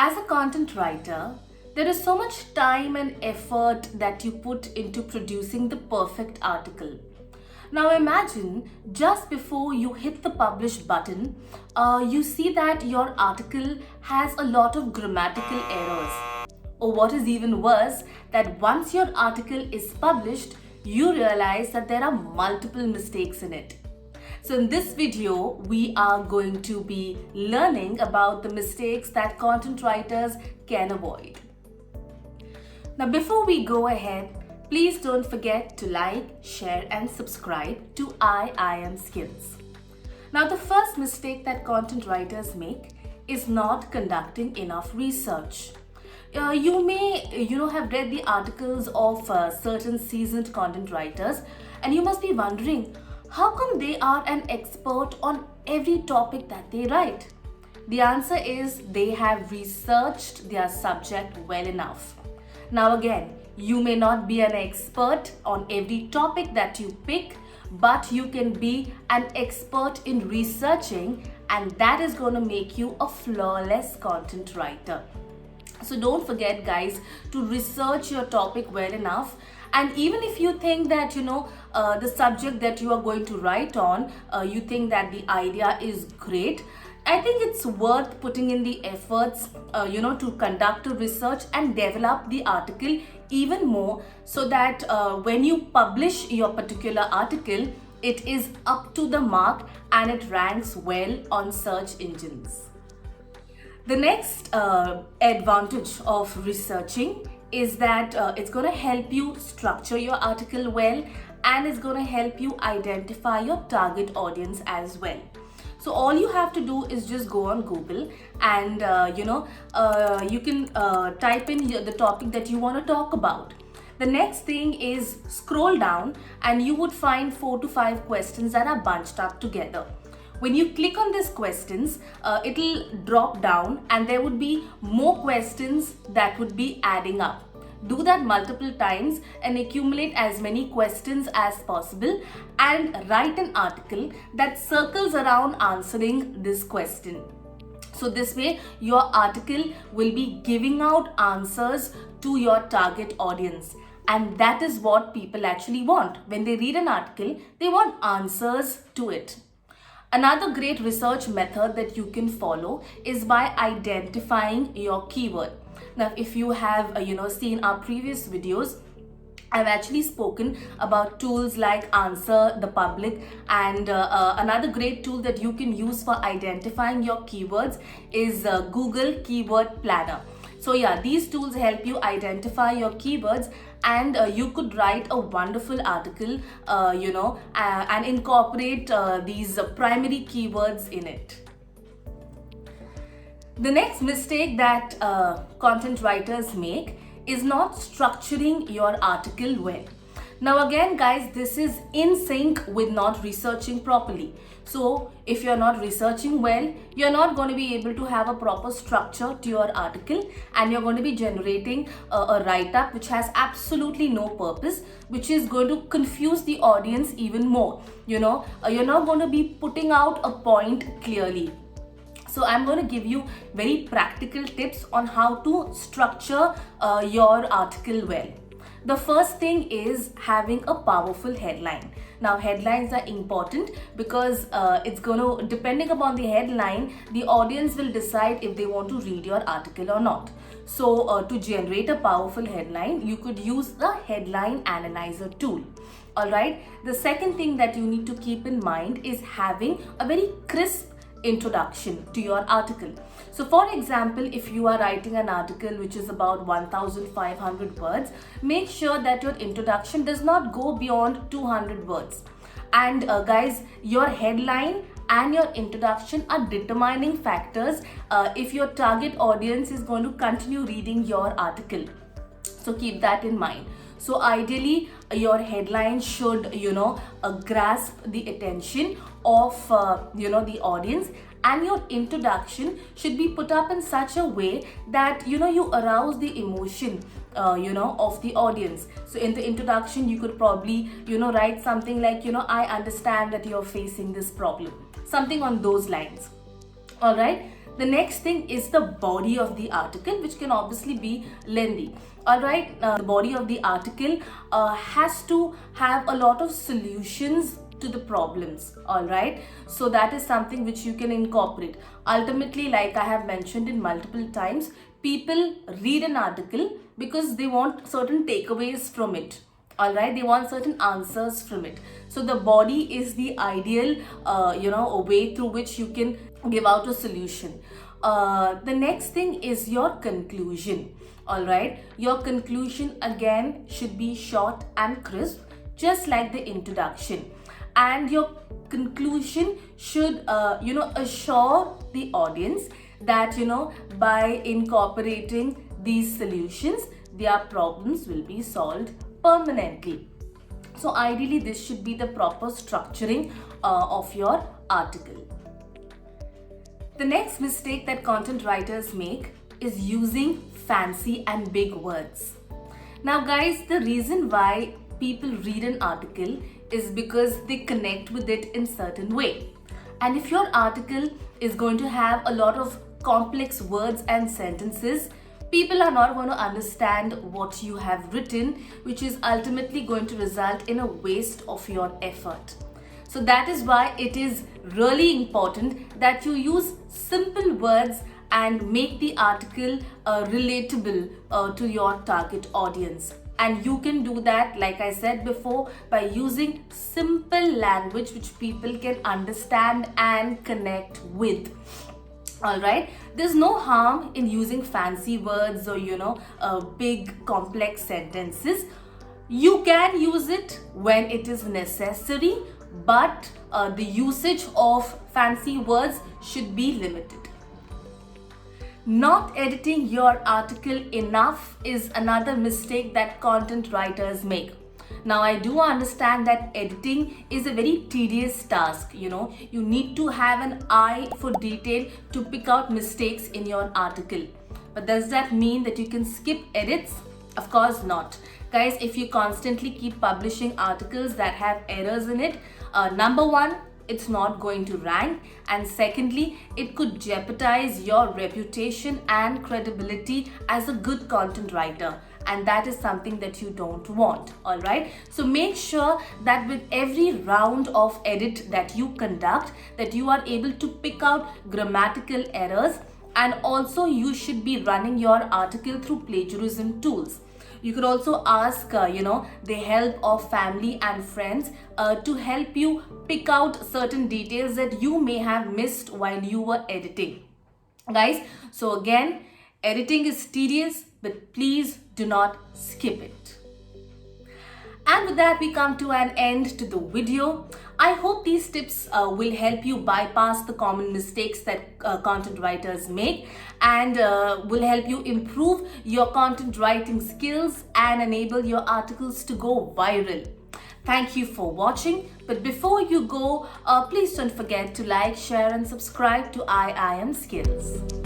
As a content writer, there is so much time and effort that you put into producing the perfect article. Now imagine just before you hit the publish button, you see that your article has a lot of grammatical errors. Or what is even worse, that once your article is published, you realize that there are multiple mistakes in it. So in this video, we are going to be learning about the mistakes that content writers can avoid. Now before we go ahead, please don't forget to like, share and subscribe to I Am Skills. Now the first mistake that content writers make is not conducting enough research. You may have read the articles of certain seasoned content writers, and you must be wondering, how come they are an expert on every topic that they write? The answer is they have researched their subject well enough. Now again, you may not be an expert on every topic that you pick, but you can be an expert in researching, and that is going to make you a flawless content writer. So don't forget, guys, to research your topic well enough. And even if you think that the subject that you are going to write on, you think that the idea is great, I think it's worth putting in the efforts to conduct a research and develop the article even more, so that when you publish your particular article, it is up to the mark and it ranks well on search engines. The next advantage of researching is that it's going to help you structure your article well, and it's going to help you identify your target audience as well. So all you have to do is just go on Google and you can type in the topic that you want to talk about. The next thing is scroll down and you would find 4 to 5 questions that are bunched up together. When you click on these questions, it'll drop down and there would be more questions that would be adding up. Do that multiple times and accumulate as many questions as possible and write an article that circles around answering this question. So this way, your article will be giving out answers to your target audience. And that is what people actually want. When they read an article, they want answers to it. Another great research method that you can follow is by identifying your keyword. Now, if you have seen our previous videos, I've actually spoken about tools like Answer the Public, and another great tool that you can use for identifying your keywords is Google Keyword Planner. So yeah, these tools help you identify your keywords, and you could write a wonderful article, and incorporate these primary keywords in it. The next mistake that content writers make is not structuring your article well. Now again, guys, this is in sync with not researching properly. So if you're not researching well, you're not going to be able to have a proper structure to your article, and you're going to be generating a write-up which has absolutely no purpose, which is going to confuse the audience even more. You're not going to be putting out a point clearly. So I'm going to give you very practical tips on how to structure your article well. The first thing is having a powerful headline. Now headlines are important because it's going to, depending upon the headline, the audience will decide if they want to read your article or not. So to generate a powerful headline, you could use the headline analyzer tool. Alright, the second thing that you need to keep in mind is having a very crisp introduction to your article. So for example, if you are writing an article which is about 1500 words, make sure that your introduction does not go beyond 200 words. And guys, your headline and your introduction are determining factors if your target audience is going to continue reading your article. So keep that in mind. So ideally, your headline should, grasp the attention of, the audience, and your introduction should be put up in such a way that, you arouse the emotion, of the audience. So in the introduction, you could probably, write something like, I understand that you're facing this problem, something on those lines. All right. The next thing is the body of the article, which can obviously be lengthy. Alright, the body of the article has to have a lot of solutions to the problems. Alright, so that is something which you can incorporate. Ultimately, like I have mentioned in multiple times, people read an article because they want certain takeaways from it. Alright, they want certain answers from it. So the body is the ideal a way through which you can give out a solution. The next thing is your conclusion. Alright, your conclusion again should be short and crisp, just like the introduction. And your conclusion should assure the audience that by incorporating these solutions, their problems will be solved permanently. So ideally, this should be the proper structuring of your article. The next mistake that content writers make is using fancy and big words. Now guys, the reason why people read an article is because they connect with it in certain way. And if your article is going to have a lot of complex words and sentences, people are not going to understand what you have written, which is ultimately going to result in a waste of your effort. So that is why it is really important that you use simple words and make the article relatable to your target audience. And you can do that, like I said before, by using simple language which people can understand and connect with. Alright, there's no harm in using fancy words or big complex sentences. You can use it when it is necessary, but the usage of fancy words should be limited. Not editing your article enough is another mistake that content writers make. Now I do understand that editing is a very tedious task. You need to have an eye for detail to pick out mistakes in your article. But does that mean that you can skip edits? Of course not. Guys, if you constantly keep publishing articles that have errors in it, number one, it's not going to rank, and secondly, it could jeopardize your reputation and credibility as a good content writer, and that is something that you don't want. All right, so make sure that with every round of edit that you conduct, that you are able to pick out grammatical errors, and also you should be running your article through plagiarism tools. You could also ask, the help of family and friends to help you pick out certain details that you may have missed while you were editing. Guys, so again, editing is tedious, but please do not skip it. And with that, we come to an end to the video. I hope these tips will help you bypass the common mistakes that content writers make, and will help you improve your content writing skills and enable your articles to go viral. Thank you for watching. But before you go, please don't forget to like, share and subscribe to I Am Skills.